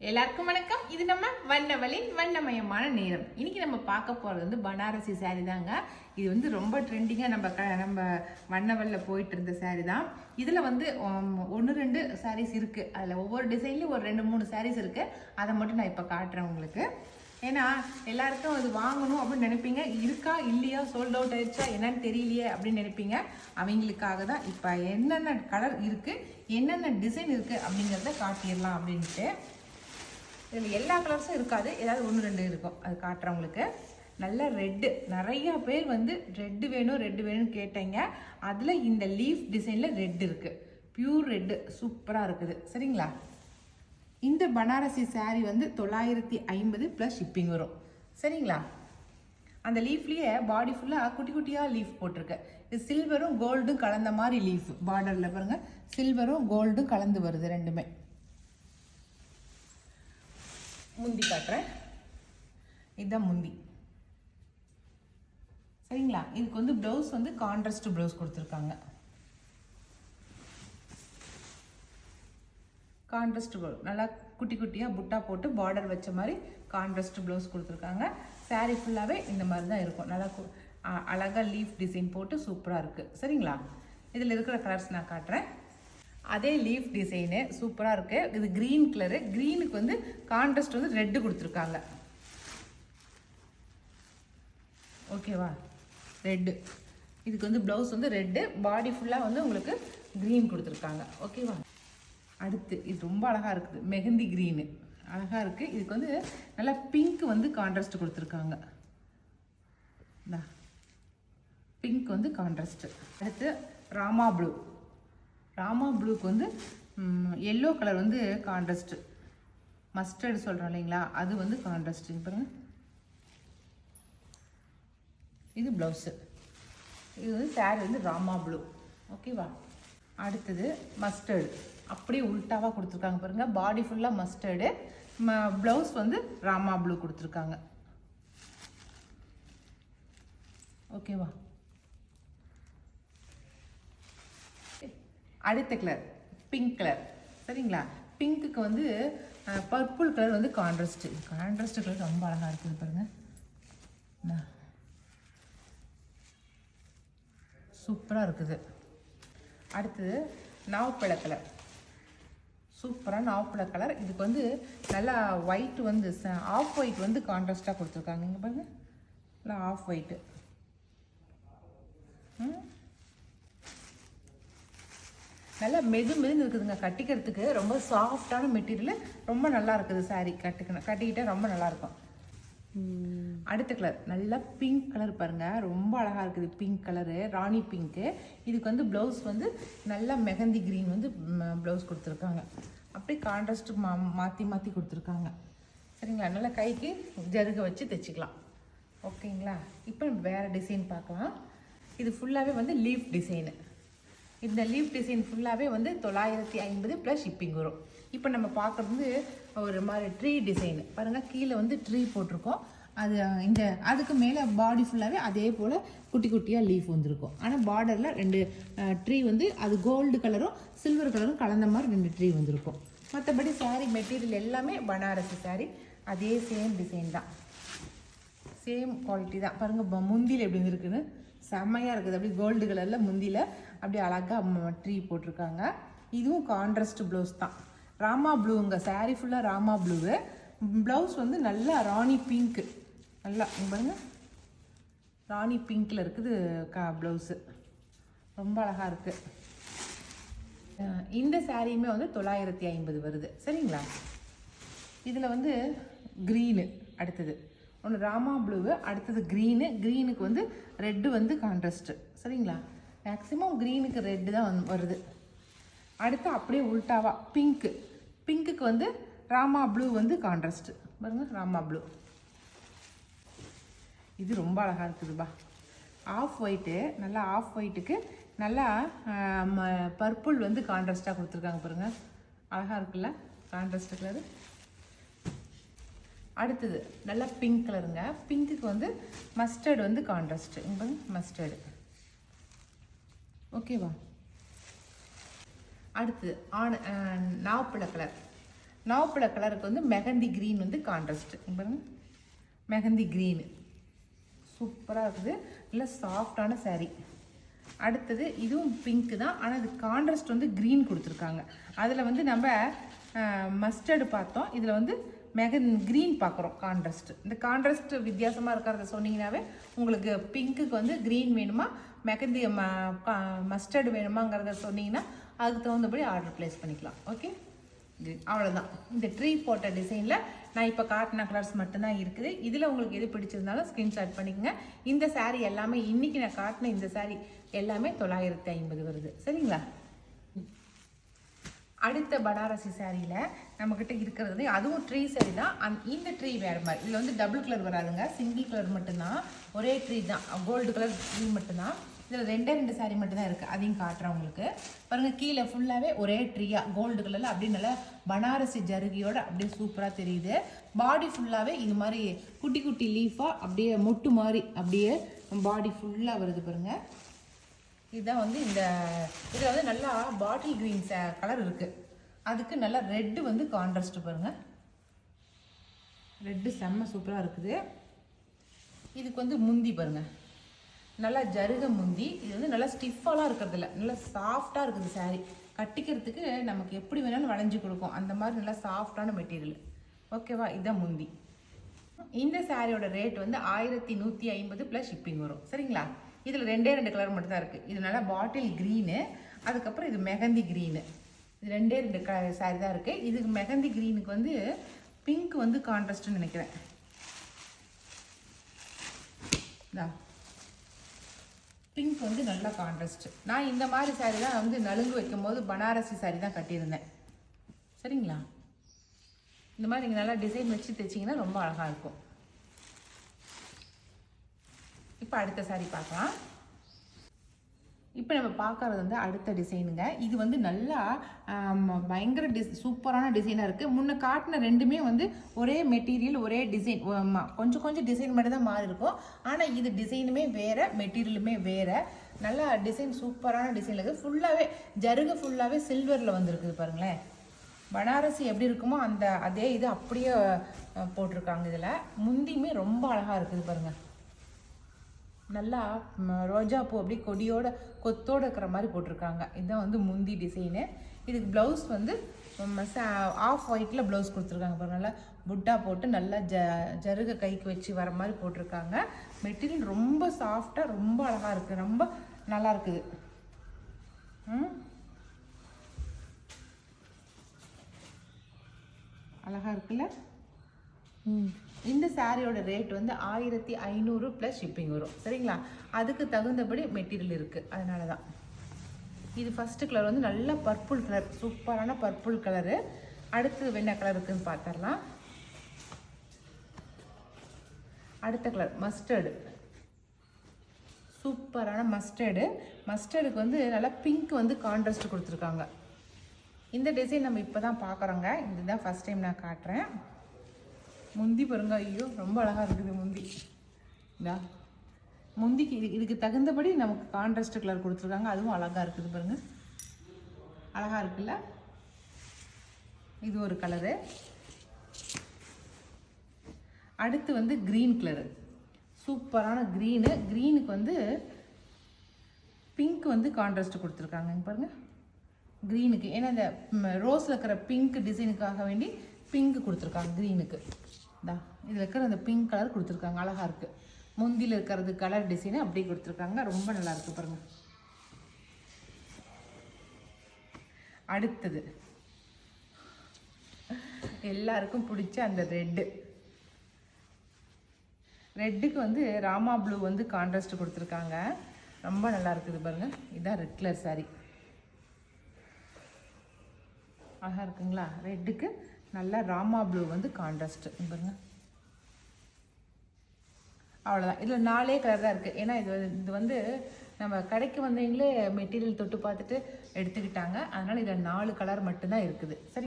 எல்லாருக்கும் வணக்கம். இது நம்ம வண்ணவலின் வண்ணமயமான நேரம். இன்னைக்கு நம்ம பார்க்க போறது வந்து பனாரசி சாரி தாங்க. இது வந்து ரொம்ப ட்ரெண்டிங்கா நம்ம வண்ணவல்ல போயிட்டு இருந்த சாரி தான். இதுல வந்து 1-2 சாரீஸ் இருக்கு. அதுல ஒவ்வொரு டிசைன்லயும் ஒரு 2-3 சாரீஸ் இருக்கு. அதை மட்டும் நான் இப்ப காட்டுறேன் உங்களுக்கு. ஏன்னா எல்லாருக்கும் அது வாங்கணும் அப்படின்னு நினைப்பீங்க. இருக்கா இல்லையா, சோல்ட் அவுட் ஆயிடுச்சா என்னன்னு தெரியலையே அப்படின்னு நினைப்பீங்க. அவங்களுக்காக தான் இப்போ என்னென்ன கலர் இருக்கு, என்னென்ன டிசைன் இருக்கு அப்படிங்கிறத காட்டிடலாம் அப்படின்ட்டு. இதில் எல்லா கலர்ஸும் இருக்காது, ஏதாவது 1-2 இருக்கும். அது காட்டுறவங்களுக்கு நல்ல ரெட்டு. நிறையா பேர் வந்து ரெட்டு வேணும்னு கேட்டீங்க. அதில் இந்த லீஃப் டிசைனில் ரெட் இருக்குது. பியூர் ரெட்டு சூப்பராக இருக்குது. சரிங்களா? இந்த பனாரசி சாரீ வந்து 950 ப்ளஸ் ஷிப்பிங் வரும். சரிங்களா? அந்த லீஃப்லேயே பாடி ஃபுல்லாக குட்டி குட்டியாக லீஃப் போட்டிருக்கு. இது சில்வரும் கோல்டும் கலந்த மாதிரி லீஃப். பார்டரில் பாருங்கள், சில்வரும் கோல்டும் கலந்து வருது ரெண்டுமே. முந்தி காட்டுறேன். இதுதான் முந்தி. சரிங்களா? இதுக்கு வந்து ப்ளவுஸ் வந்து கான்ட்ராஸ்ட் ப்ளவுஸ் கொடுத்துருக்காங்க. கான்ட்ராஸ்ட் ப்ளவுஸ் நல்லா குட்டி குட்டியாக புட்டா போட்டு பார்டர் வச்ச மாதிரி கான்ட்ராஸ்ட் ப்ளவுஸ் கொடுத்துருக்காங்க. சாரீ ஃபுல்லாகவே இந்த மாதிரி தான் இருக்கும். நல்லா அழகாக லீஃப் டிசைன் போட்டு சூப்பராக இருக்குது. சரிங்களா? இதில் இருக்கிற கலர்ஸ் நான் காட்டுறேன். அதே லீஃப் டிசைனு சூப்பராக இருக்குது. இது க்ரீன் கலரு. க்ரீனுக்கு வந்து கான்ட்ராஸ்ட் வந்து ரெட்டு கொடுத்துருக்காங்க. ஓகேவா? ரெட்டு. இதுக்கு வந்து ப்ளவுஸ் வந்து ரெட்டு, பாடி ஃபுல்லாக வந்து உங்களுக்கு க்ரீன் கொடுத்துருக்காங்க. ஓகேவா? அடுத்து இது ரொம்ப அழகாக இருக்குது. மெஹந்தி க்ரீனு அழகாக இருக்குது. இதுக்கு வந்து நல்லா பிங்க் வந்து கான்ட்ராஸ்ட் கொடுத்துருக்காங்க. பிங்க் வந்து கான்ட்ராஸ்ட்டு. அடுத்து ராமா ப்ளூ. ராமா ப்ளூக்கு வந்து எல்லோ கலர் வந்து கான்ட்ராஸ்ட்டு. மஸ்டர்டு சொல்கிறோம் இல்லைங்களா, அது வந்து கான்ட்ராஸ்ட்டு. பாருங்கள், இது ப்ளவுஸு. இது வந்து சாரி வந்து ராமா ப்ளூ. ஓகேவா? அடுத்தது மஸ்டர்டு. அப்படியே உல்ட்டாவாக கொடுத்துருக்காங்க பாருங்கள். பாடி ஃபுல்லாக மஸ்டர்டு, ப்ளவுஸ் வந்து ராமா ப்ளூ கொடுத்துருக்காங்க. ஓகேவா? அடுத்த கலர் பிங்க் கலர். சரிங்களா? பிங்க்குக்கு வந்து பர்பிள் கலர் வந்து கான்ட்ராஸ்ட்டு. கான்ட்ராஸ்ட் கலர் ரொம்ப அழகாக இருக்குது பாருங்கள். சூப்பராக இருக்குது. அடுத்தது நாவப்பழ கலர். சூப்பராக நாவப்பழ கலர். இதுக்கு வந்து நல்லா ஒயிட் வந்து ஆஃப் ஒயிட் வந்து கான்ட்ராஸ்டாக கொடுத்துருக்காங்க. இங்கே பாருங்கள், நல்லா ஆஃப் ஒயிட்டு. நல்லா மெதுன்னு இருக்குதுங்க. கட்டிக்கிறதுக்கு ரொம்ப சாஃப்டான மெட்டீரியல். ரொம்ப நல்லா இருக்குது சாரீ. கட்டிக்கிட்டா ரொம்ப நல்லாயிருக்கும். அடுத்த கலர் நல்லா பிங்க் கலர் பாருங்கள். ரொம்ப அழகாக இருக்குது பிங்க் கலரு, ராணி பிங்க்கு. இதுக்கு வந்து ப்ளவுஸ் வந்து நல்லா மெஹந்தி க்ரீன் வந்து ப்ளவுஸ் கொடுத்துருக்காங்க. அப்படியே கான்ட்ராஸ்ட் மாற்றி கொடுத்துருக்காங்க. சரிங்களா? நல்லா கைக்கு ஜருக வச்சு தைச்சிக்கலாம். ஓகேங்களா? இப்போ வேறு டிசைன் பார்க்கலாம். இது ஃபுல்லாகவே வந்து லீஃப் டிசைனு. இந்த லீஃப் டிசைன் ஃபுல்லாகவே வந்து 950 ப்ளஸ் ஷிப்பிங் வரும். இப்போ நம்ம பார்க்குறது வந்து ஒரு மாதிரி ட்ரீ டிசைனு பாருங்கள். கீழே வந்து ட்ரீ போட்டிருக்கோம். அது அதுக்கு மேலே பாடி ஃபுல்லாகவே அதே போல் குட்டி குட்டியாக லீஃப் வந்துருக்கும். ஆனால் பார்டரில் 2 ட்ரீ வந்து அது கோல்டு கலரும் சில்வர் கலரும் கலந்த மாதிரி 2 ட்ரீ வந்திருக்கும். மற்றபடி சாரீ மெட்டீரியல் எல்லாமே பனாரசி சாரீ. அதே சேம் டிசைன் தான், சேம் குவாலிட்டி தான். பாருங்கள் முந்தியில் எப்படி இருக்குன்னு செம்மையாக இருக்குது. அப்படி கோல்டு கலரில் முந்தியில் அப்படி அழகாக ட்ரீ போட்டிருக்காங்க. இதுவும் கான்ட்ராஸ்ட் ப்ளவுஸ் தான். ராமா ப்ளூங்க. சாரீ ஃபுல்லாக ராமா ப்ளூவு. ப்ளவுஸ் வந்து நல்லா ராணி பிங்க்கு. நல்லா பாருங்க, ராணி பிங்க்கில் இருக்குது ப்ளவுஸு. ரொம்ப அழகாக இருக்குது. இந்த சாரியுமே வந்து 950 வருது. சரிங்களா? இதில் வந்து க்ரீனு அடுத்தது ஒன்று ராமா ப்ளூவு, அடுத்தது க்ரீனு. க்ரீனுக்கு வந்து ரெட்டு வந்து கான்ட்ராஸ்ட்டு. சரிங்களா? மேக்ஸிமம் க்ரீனுக்கு ரெட்டு தான் வருது. அடுத்து அப்படியே உல்ட்டாவா பிங்க்கு. பிங்க்குக்கு வந்து ராமா ப்ளூ வந்து கான்ட்ராஸ்ட்டு. பாருங்கள், ராமா ப்ளூ. இது ரொம்ப அழகாக இருக்குதுப்பா. Of white. நல்லா ஆஃப் ஒயிட்டுக்கு நல்லா பர்பிள் வந்து கான்ட்ராஸ்ட்டாக கொடுத்துருக்காங்க பாருங்கள். அழகாக இருக்குல்ல கான்ட்ராஸ்ட் கலரு. அடுத்தது நல்லா பிங்க் கலருங்க. பிங்க்குக்கு வந்து மஸ்டர்டு வந்து கான்ட்ராஸ்ட்டு. இங்கே மஸ்டர்டு. ஓகேவா? அடுத்து நாவப்பழ கலர். நாவப்பழ கலருக்கு வந்து மெஹந்தி க்ரீன் வந்து கான்ட்ராஸ்ட். பாருங்க, மெஹந்தி க்ரீனு சூப்பராக இருக்குது. நல்ல சாஃப்டான saree. அடுத்தது இதுவும் பிங்க்கு தான், ஆனால் இது கான்ட்ராஸ்ட் வந்து க்ரீன் கொடுத்துருக்காங்க. அதில் வந்து நம்ம மஸ்டர்டு பார்த்தோம், இதில் வந்து க்ரீன் பார்க்குறோம் கான்ட்ராஸ்ட். இந்த கான்ட்ராஸ்ட் வித்தியாசமாக இருக்கிறத சொன்னீங்கன்னாவே உங்களுக்கு பிங்க்குக்கு வந்து க்ரீன் வேணுமா மெஹந்தி மஸ்டர்டு வேணுமாங்கிறத சொன்னீங்கன்னா அதுக்கு தகுந்தபடி ஆர்டர் ப்ளேஸ் பண்ணிக்கலாம். ஓகே, அவ்வளோதான். இந்த ட்ரீ போட்ட டிசைனில் நான் இப்போ காட்டின கலர்ஸ் மட்டும்தான் இருக்குது. இதில் உங்களுக்கு எது பிடிச்சிருந்தாலும் ஸ்க்ரீன்ஷாட் பண்ணிக்கோங்க. இந்த saree எல்லாமே இன்றைக்கி நான் காட்டின இந்த saree எல்லாமே 950 வருது. சரிங்களா? அடுத்த பனாரசி சாரியில் நம்மக்கிட்ட இருக்கிறது அதுவும் ட்ரீ saree தான். இந்த ட்ரீ வேறு மாதிரி. இதில் வந்து டபுள் கலர் வராதுங்க, சிங்கிள் கலர் மட்டும்தான். ஒரே ட்ரீ தான், கோல்டு கலர் ட்ரீ மட்டும்தான். இதில் 2 saree மட்டும்தான் இருக்குது. அதையும் காட்டுறேன் உங்களுக்கு. பாருங்கள், கீழே ஃபுல்லாகவே ஒரே ட்ரீயாக கோல்டு கலரில் அப்படியே நல்லா பனாரசி ஜருகியோடு அப்படியே சூப்பராக தெரியுது. பாடி ஃபுல்லாகவே இது மாதிரி குட்டி குட்டி லீஃபாக அப்படியே மொட்டு மாதிரி அப்படியே பாடி ஃபுல்லாக வருது பாருங்கள். இதுதான் வந்து இந்த இதில் வந்து நல்லா பாட்டில் க்ரீன் கலர் இருக்குது. அதுக்கு நல்லா ரெட்டு வந்து கான்ட்ராஸ்ட் பாருங்கள். ரெட்டு செம்ம சூப்பராக இருக்குது. இதுக்கு வந்து முந்தி பாருங்கள், நல்லா ஜருக முந்தி. இது வந்து நல்லா ஸ்டிஃபாலாம் இருக்கிறதில்ல, நல்லா சாஃப்டாக இருக்குது saree. கட்டிக்கிறதுக்கு நமக்கு எப்படி வேணாலும் வளைஞ்சு கொடுக்கும், அந்த மாதிரி நல்லா சாஃப்டான மெட்டீரியல். ஓகேவா? இதுதான் முந்தி. இந்த சாரியோட ரேட் வந்து 1150 ப்ளஸ் ஷிப்பிங் வரும். சரிங்களா? இதில் 2 கலர் மட்டும் தான் இருக்குது. இது நல்லா பாட்டில் க்ரீனு, அதுக்கப்புறம் இது மெஹந்தி க்ரீனு. இது 2 சாரி தான் இருக்குது. இதுக்கு மெஹந்தி க்ரீனுக்கு வந்து பிங்க் வந்து கான்ட்ராஸ்ட்னு நினைக்கிறேன். பிங்க் வந்து நல்லா கான்ட்ராஸ்ட். நான் இந்த மாதிரி சாரீ தான் வந்து நலுங்கு வைக்கும் போது பனாரசி சாரீ தான் கட்டியிருந்தேன். சரிங்களா? இந்த மாதிரி நீங்கள் நல்லா டிசைன் வச்சு தைச்சிங்கன்னா ரொம்ப அழகாக இருக்கும். இப்போ அடுத்த சாரீ பார்க்கலாம். இப்போ நம்ம பார்க்குறது வந்து அடுத்த டிசைனுங்க. இது வந்து நல்லா பயங்கர சூப்பரான டிசைனாக இருக்குது. முன்ன காட்டின 2மே வந்து ஒரே மெட்டீரியல் ஒரே டிசைன், கொஞ்சம் கொஞ்சம் டிசைன் மட்டும் தான் மாறி இருக்கும். ஆனால் இது டிசைனுமே வேறு, மெட்டீரியலுமே வேறு. நல்லா டிசைன் சூப்பரான டிசைனில் இருக்குது. ஃபுல்லாகவே ஜருகு ஃபுல்லாகவே சில்வரில் வந்துருக்குது பாருங்களேன். பனாரசி எப்படி இருக்குமோ அந்த அதே இது அப்படியே போட்டிருக்காங்க. இதில் முந்தியுமே ரொம்ப அழகாக இருக்குது பாருங்கள். நல்லா ரோஜா பூ அப்படி கொடியோட கொத்தோடு இருக்கிற மாதிரி போட்டிருக்காங்க. இதுதான் வந்து முந்தி டிசைனு. இதுக்கு ப்ளவுஸ் வந்து ஆஃப் ஒயிட்டில் ப்ளவுஸ் கொடுத்துருக்காங்க பாருங்கள். நல்லா புட்டா போட்டு நல்லா ஜருக கைக்கு வச்சு வர மாதிரி போட்டிருக்காங்க. மெட்டீரியல் ரொம்ப சாஃப்டாக ரொம்ப அழகாக இருக்குது, ரொம்ப நல்லா இருக்குது. அழகாக இருக்குல்ல? இந்த சாரியோட ரேட் வந்து 1500 ப்ளஸ் ஷிப்பிங் வரும். சரிங்களா? அதுக்கு தகுந்தபடி மெட்டீரியல் இருக்குது, அதனால தான். இது ஃபஸ்ட்டு கலர் வந்து நல்ல பர்பிள் கலர், சூப்பரான பர்பிள் கலரு. அடுத்து என்ன கலர் இருக்குதுன்னு பார்த்துடலாம். அடுத்த கலர் மஸ்டர்டு, சூப்பரான மஸ்டர்டு. மஸ்டர்டுக்கு வந்து நல்லா பிங்க் வந்து கான்ட்ராஸ்ட் கொடுத்துருக்காங்க. இந்த டிசைன் நம்ம இப்போ தான் பார்க்குறோங்க. இதுதான் ஃபஸ்ட் டைம் நான் காட்டுறேன். முந்தி பாருங்க, ஐயோ ரொம்ப அழகாக இருக்குது முந்தி. முந்திக்கு இதுக்கு தகுந்தபடி நமக்கு கான்ட்ராஸ்ட் கலர் கொடுத்துருக்காங்க. அதுவும் அழகாக இருக்குது பாருங்கள், அழகாக இருக்குல்ல? இது ஒரு கலரு. அடுத்து வந்து க்ரீன் கலரு, சூப்பரான க்ரீனு. க்ரீனுக்கு வந்து பிங்க் வந்து கான்ட்ராஸ்ட் கொடுத்துருக்காங்க பாருங்கள். க்ரீனுக்கு ஏன்னா இந்த ரோஸில் இருக்கிற பிங்க் டிசைனுக்காக வேண்டி பிங்க் கொடுத்துருக்காங்க க்ரீனுக்கு. இதில் இருக்கிற அந்த பிங்க் கலர் கொடுத்துருக்காங்க, அழகாக இருக்குது. முந்தியில் இருக்கிறது கலர் டிசைனு அப்படியே கொடுத்துருக்காங்க, ரொம்ப நல்லா இருக்குது பாருங்கள். அடுத்தது எல்லாருக்கும் பிடிச்ச அந்த ரெட்டுக்கு வந்து ராமா ப்ளூ வந்து கான்ட்ராஸ்ட் கொடுத்துருக்காங்க, ரொம்ப நல்லா இருக்குது பாருங்கள். இதுதான் ரெட் கலர் சாரி, அழகாக இருக்குங்களா? ரெட்டுக்கு நல்லா ராமா ப்ளூ வந்து கான்ட்ராஸ்ட்டு பாருங்க. அவ்வளோதான். இதில் 4 கலர் தான் இருக்குது. ஏன்னா இது வந்து நம்ம கடைக்கு வந்தவங்களே மெட்டீரியல் தொட்டு பார்த்துட்டு எடுத்துக்கிட்டாங்க. அதனால் இதில் 4 கலர் மட்டும்தான் இருக்குது. சரி.